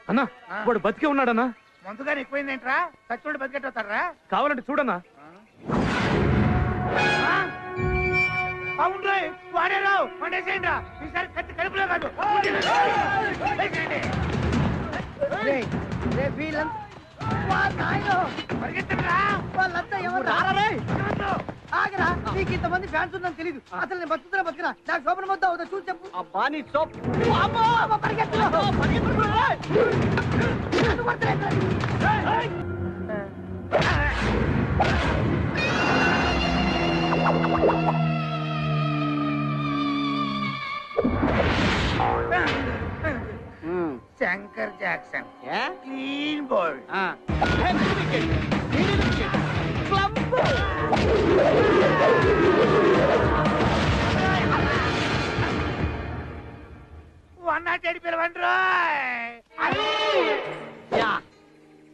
అన్నా వాడు బతికే ఉన్నాడన్నా. ముందుగానే ఎక్కువైందేంట్రా? చచ్చుడు బతికెట్టవుతారా? కావాలంటే చూడన్నా. అవును వాడేరావు వండేసేయండి రా. ఈసారి కత్తి కడుపులో కాదు. వాళ్ళంతా ఎవరు ఆగరా? నీకు ఇంతమంది ఫ్యాన్స్ ఉందని తెలీదు. అసలు నేను బతుకుతున్నా నాకు శోభన మొత్తం అవుతా చూసి చెప్పు. Shankar Jackson clean bold.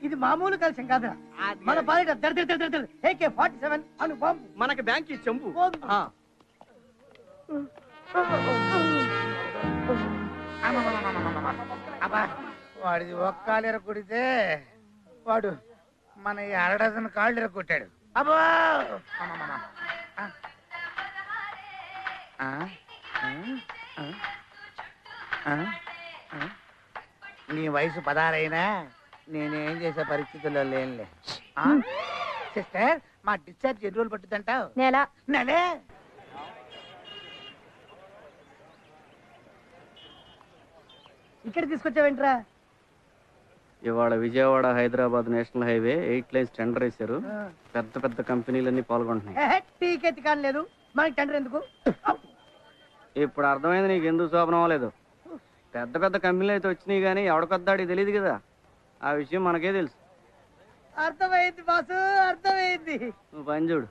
ఇది మామూలు కలిసి కాదురా. మన పాలిట AK-47 అను బాంబు. మనకి బ్యాంక్ చెంపు. వాడిది ఒక్కాలు ఎరగొడితే వాడు మన 12 కాళ్ళు ఎరగొట్టాడు. అబ్బో నీ వయసు 16 అయినా నేనేం చేసే పరిస్థితుల్లో లేనులే. సిస్టర్ మా డిశ్చార్జ్ ఎన్ని రోజులు పట్టుదంటావు? నెలే. ఇక్కడ తీసుకొచ్చావేంట్రా? ఇవాళ Vijayawada Hyderabad national highway 8 lines tender వేశారు. పెద్ద పెద్ద కంపెనీలన్నీ పాల్గొంటున్నాయి. టీకెట్ కానీ లేదు, మనకి టెండర్ ఎందుకు? ఇప్పుడు అర్థమైంది నీకు ఎందుకు శోభనం అవ్వలేదు. పెద్ద పెద్ద కంపెనీలు అయితే వచ్చినాయి కానీ ఎవడికొద్దాడి తెలియదు కదా. ఆ విషయం మనకే తెలుసు. అర్థమైంది బాసు, అర్థమైంది. నువ్వు పని చూడు.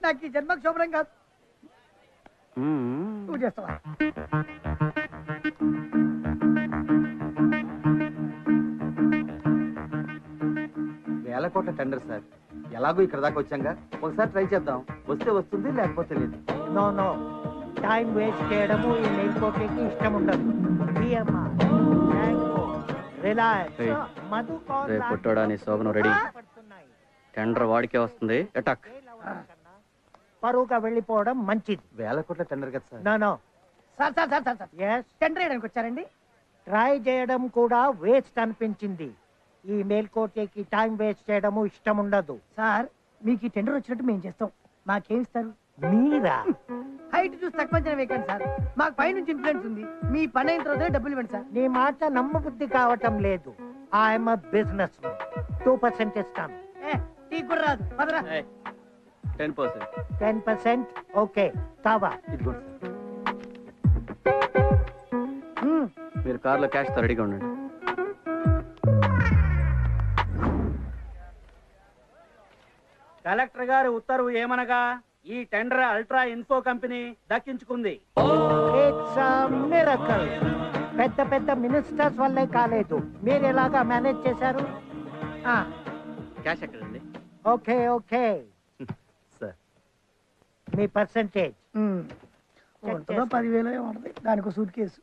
నాకు ఈ జన్మకు శోభనం కాదు. నువ్వు చేస్తావా? వేల కోట్ల టెండర్ సార్. ఎలాగో ఇక్కడ దాకా వచ్చాంగా, ఒకసారి ట్రై చేద్దాం. వస్తే వస్తుంది, లేకపోతే లేదు. నో నో, టైం వేస్ట్ చేయడము ఈ నెల్కోటకి ఇష్టం ఉండదు. రేపు పుట్టడా నీ శోభనం రెడీ. టెండర్ వాడికే వస్తుంది. అటాక్. పరువుగా వెళ్ళిపోవడం మంచిది. వేల కోట్ల టెండర్ కదా sir. No no sir sir sir sir tender వేయడానికి వచ్చారండి. ట్రై చేయడం కూడా వేస్ట్ అనిపించింది. ఈ మేల్కోటకి టైం వేస్ట్ చేయడము ఇష్టం ఉండదు. సార్ మీకు ఈ టెండర్ వచ్చినట్టు మేము చేస్తాం. మాకేం ఇస్తారు? మీరా? హైట్ చూసి తక్కువ వేయకండి సార్. మాకు పైనుంచి ఇన్ఫ్లుయెన్స్ ఉంది. మీ పని అయిన తర్వాత డబ్బులు ఇవ్వండి సార్. నీ మాట నమ్మబుద్ధి కావటం లేదు. ఐఎమ్ బిజినెస్ 2% ఇస్తాను. టీ కూడా రాదు. 10%. ఓకే కావా? మీరు కార్లో క్యాష్ తో రెడీగా ఉండండి. కలెక్టర్ గారి ఉత్తర్వు ఏమనగా ఈ టెండర్ అల్ట్రా ఇన్ఫో కంపెనీ దక్కించుకుంది. పెద్ద పెద్ద మినిస్టర్స్ వల్లే కాలేదు. మీరు ఎలాగా మేనేజ్ చేశారు? క్యాష్ ఎక్కడండి? ఓకే ఓకే సార్ మీ పర్సెంటేజ్ 10,000 ఉంటుంది. దానికి సూట్ కేసు.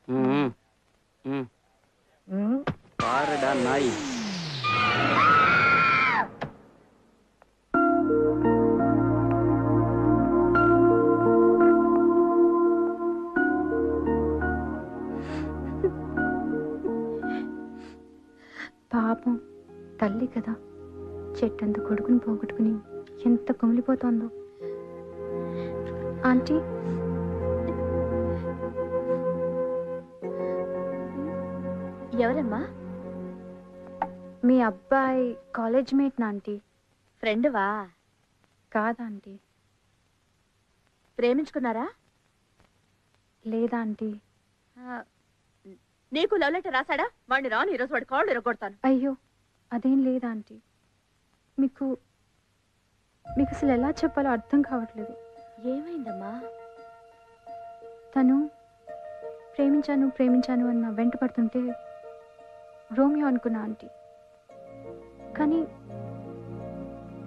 నాయి పాపం తల్లి కదా, చెట్టంత కొడుకుని పోగొట్టుకుని ఎంత కుమిలిపోతుందో. ఆంటీ, ఎవరమ్మా? మీ అబ్బాయి కాలేజ్ మేట్ నా ఆంటీ. ఫ్రెండ్వా? కాదా ఆంటీ, ప్రేమించుకున్నారా? లేదా ఆంటీ. నీకు లవ్ లెటర్ రాశాడా? వాడిని రాను, ఈరోజు వాడి కాళ్ళు ఇరగొడతాను. అయ్యో అదేం లేదా ఆంటీ. మీకు మీకు అసలు ఎలా చెప్పాలో అర్థం కావట్లేదు. ఏమైందమ్మా? తను ప్రేమించాను ప్రేమించాను అన్న వెంట పడుతుంటే రోమియో అనుకున్నా ఆంటీ. కానీ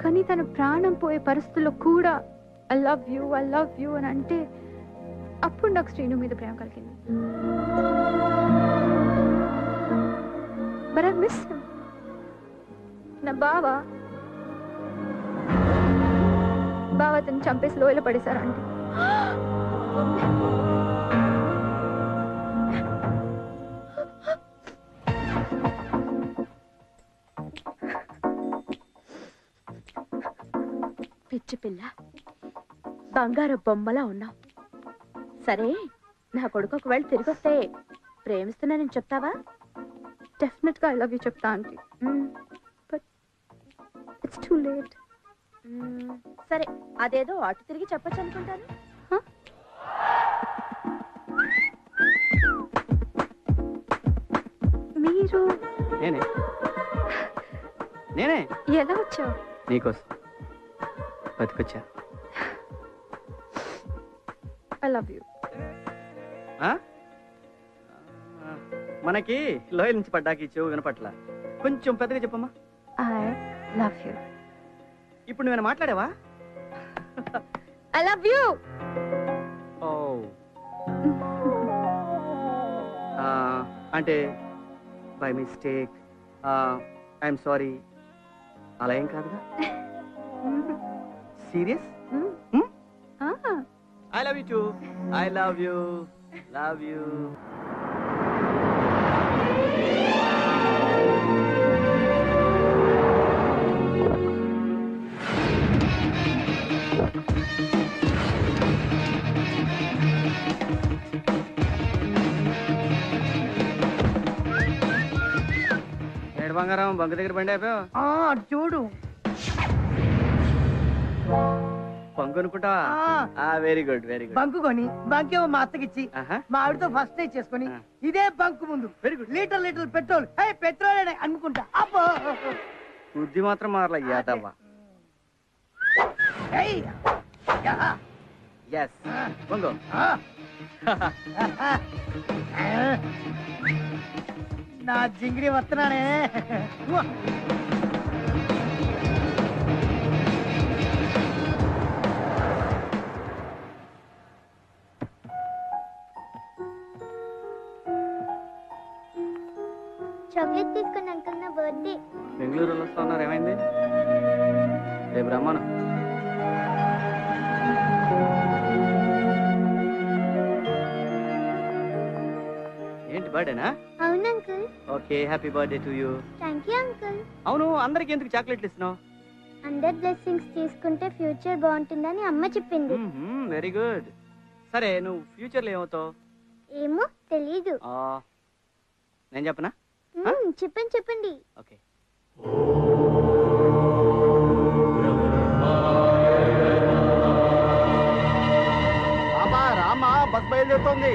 కానీ తన ప్రాణం పోయే పరిస్థితుల్లో కూడా ఐ లవ్ యూ అని అంటే అప్పుడు నాకు శ్రీను మీద ప్రేమ కలిగింది. But I miss him. నా బావ అతను చంపేసి లోయలో పడేశారండి. పిచ్చి పిల్ల, బంగారు బొమ్మలా ఉన్నావు. సరే, నా కొడుకు ఒకవేళ తిరిగి వస్తే ప్రేమిస్తున్నానని చెప్తావా? డెఫినెట్ గా ఐ లవ్ యూ చెప్తా aunty. But it's too late. సరే, అదేదో అటు తిరిగి చెప్పచ్చు అనుకుంటాను. మీరు నేనే ఎలా వచ్చావు? నీకోసం బతికొచ్చా. I love you. మనకి లోయల నుంచి పడ్డాకి చెవు వినపట్ల. కొంచెం పెద్దగా చెప్పమ్మా. I love you. ఇప్పుడు నువ్వేనా మాట్లాడావా? I love you. ఓ అంటే బై మిస్టేక్, ఐఎమ్ సారీ అలా ఏం కాదుగా? Serious? I love you too. I love you. Love you. ఏడు బంగారం బంకు దగ్గర బండి అయిపోయావు. అటు చూడు. బంకు అనుకుంటా. Very good very good. Bunk కొని బంకేమో మా అత్తకిచ్చి మా ఆవిడతో ఫస్ట్ నైట్ చేసుకొని ఇదే బంకు ముందు very good. Litre petrol petrol అనుకుంటా. అబ్బో బుద్ధి మాత్రం మారలా యాదవ్వ. ఎస్ బంగు. నా జింగిడి వస్తున్నానే. చాక్లెట్ తీసుకుని అంకుల్, నా బర్త్డే. బెంగళూరులో వస్తా ఉన్నారు, ఏమైంది? రేపు రమ్మను. ఏంటి బర్త్డేనా? అవును uncle. Okay, happy birthday to you. Thank you uncle. అవును, అందరికి ఎందుకు చాక్లెట్లు ఇస్తున్నావు? అందరి బ్లెస్సింగ్స్ తీసుకుంటే ఫ్యూచర్ బాగుంటుందని అమ్మ చెప్పింది. Very good. సరే, నువ్వు ఫ్యూచర్ లో ఏమవుతావు? ఏమో తెలీదు. నేను చెప్పనా? చెప్పండి. ఓకే. రామా బస్ బయలుదేరుతోంది.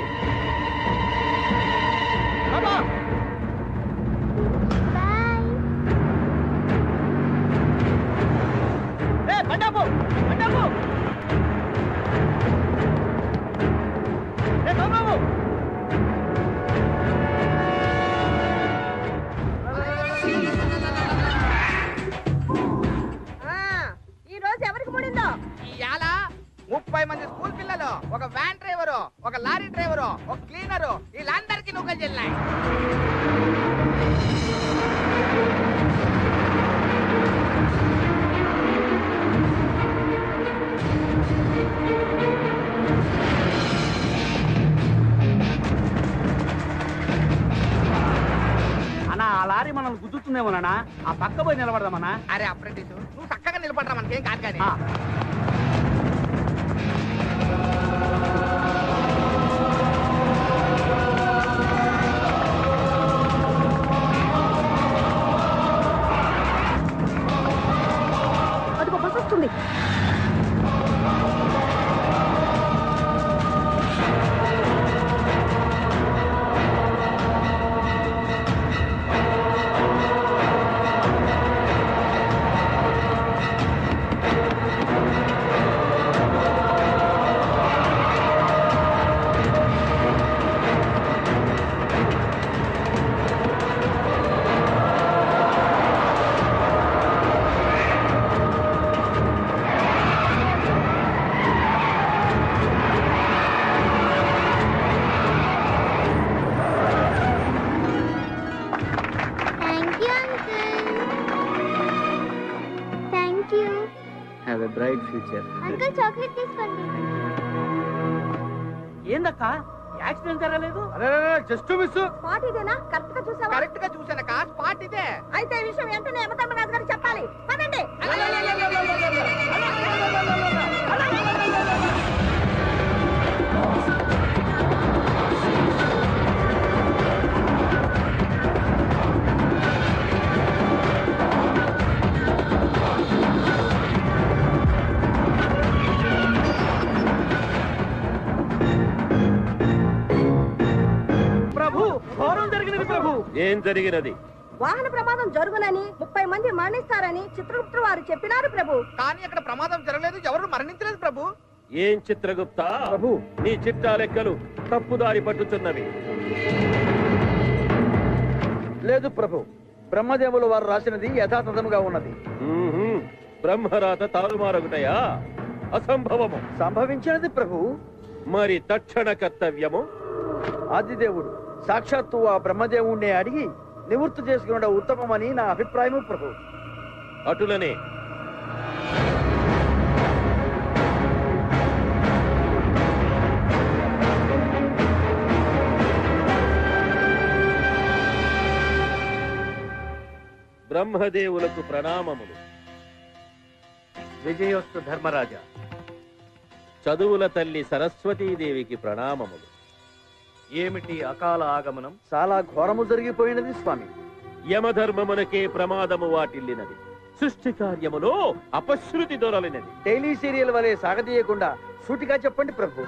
ఈ రోజు ఎవరికి ముడిందో? ఇవాళ 30 మంది స్కూల్ పిల్లలు, ఒక వ్యాన్ డ్రైవరు, ఒక లారీ డ్రైవరు, ఒక క్లీనరు, వీళ్ళందరికీ నూకలు చెల్లాయి. అన్నా, ఆ లారీ మనల్ని గుద్దుతుందేమోనా? ఆ పక్క పోయి నిలబడదామన్నా. అరే అప్రెంటిస్, నువ్వు చక్కగా నిలబడరా, మనకేం కాదు కానీ. అదిగో బస్ వస్తుంది. ఫ్యూచర్. అంకుల్ చాక్లెట్ తీసుకోండి. ఏందక్క యాక్సిడెంట్ జరగలేదు? Just miss. స్పాట్ ఇదేనా? కరెక్ట్ గా చూసావా? కరెక్ట్ గా చూసానక్క, స్పాట్ ఇదే. అయితే ఈ విషయం వెంటనే యమధర్మరాజు గారికి చెప్పాలి. పదండి. ప్రభు, ఘోరం జరిగినది ప్రభు. ఏం జరిగినది? వాహన ప్రమాదం జరుగునని 30 మంది మరణిస్తారని చిత్రగుప్తుడు వారు చెప్పినారు ప్రభు. కానీ అక్కడ ప్రమాదం జరగలేదు, ఎవరు మరణించలేదు ప్రభు. ఏం చిత్రగుప్త ప్రభు, నీ చిట్టా లెక్కలు తప్పుదారి పట్టుచున్నవి. లేదు ప్రభు, బ్రహ్మదేవులు వారు రాసినది యథాతథముగా ఉన్నది. బ్రహ్మరాత తారుమారగుటయా? అసంభవము. సంభవించినది ప్రభు. మరి తక్షణ కర్తవ్యము? ఆదిదేవుడు సాక్షాత్తు ఆ బ్రహ్మదేవుణ్ణి అడిగి నివృత్తి చేసుకున్న ఉత్తమమని నా అభిప్రాయము ప్రభు. అటులనే బ్రహ్మదేవులకు ప్రణామములు. విజయోస్తు ధర్మరాజా. చదువుల తల్లి సరస్వతీదేవికి ప్రణామములు. ఏమిటి అకాల ఆగమనం? చాలా ఘోరము జరిగిపోయినది స్వామి. యమధర్మమునకే ప్రమాదము వాటిల్లినది. సృష్టి కార్యములో అపశృతి దొరలినది. డైలీ సీరియల్ వలె సాగదీయకుండా సూటిగా చెప్పండి ప్రభు.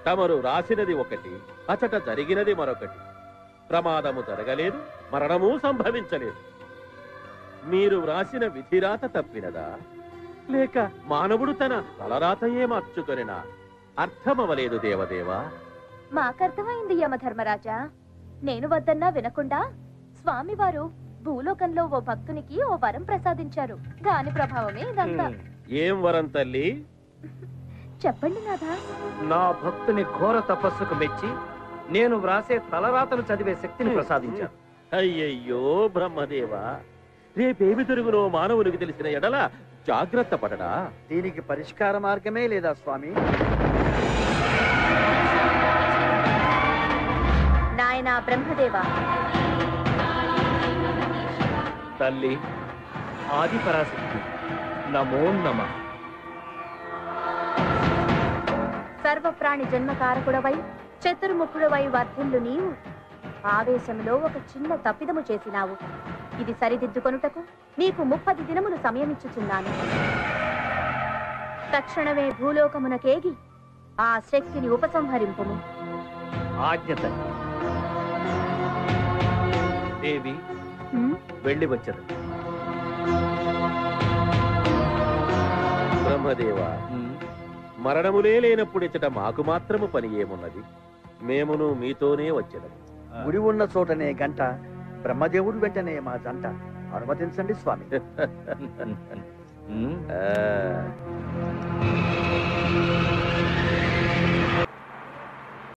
తమరు రాసినది ఒకటి, అచట జరిగినది మరొకటి. ప్రమాదము జరగలేదు, మరణము సంభవించలేదు. మీరు వ్రాసిన విధిరాత తప్పినదా, లేక మానవుడు తన తలరాతయే మార్చుకొనినా? అర్థమవలేదు దేవదేవా. మాకర్థమైంది యమధర్మరాజా. నేను వద్దన్నా వినకుండా స్వామివారు భూలోకంలో ఓ భక్తునికి ఓ వరం ప్రసాదించారు. దాని ప్రభావమే ఇదంతా. ఏం వరం తల్లి? చెప్పండి నాథా. నా భక్తుని ఘోర తపస్సుకు మెచ్చి నేను వ్రాసే తలరాతను చదివే శక్తిని ప్రసాదించాను. అయ్యయ్యో బ్రహ్మదేవా, రేపేమి జరుగునో మానవునికి తెలిసిన ఎడల జాగ్రత్త పడడా? దీనికి పరిష్కార మార్గమే లేదా స్వామి? నాయనా బ్రహ్మదేవా. తల్లి ఆది పరాశక్తి, నమో నమః. సర్వప్రాణి జన్మకారకుడవై చతుర్ముఖుడవై వర్ధిల్లు నీవు ఆవేశంలో ఒక చిన్న తప్పిదము చేసినావు. ఇది సరిదిద్దుకొనుటకు నీకు 30 దినములు సమయమిచ్చుచున్నాను. తక్షణమే భూలోకమునకేగి ఆ శక్తిని ఉపసంహరింపుము. ఆజ్ఞ తల్లి. దేవి వెళ్ళి వచ్చదు. బ్రహ్మదేవా, మరణములే లేనప్పుడిచ్చట మాకు మాత్రము పని ఏమున్నది? మేమును మీతోనే వచ్చేదము. గుడి ఉన్న చోటనే గంట, బ్రహ్మదేవుడు వెంటనే మా జంట. అనుమతించండి స్వామి. ఆ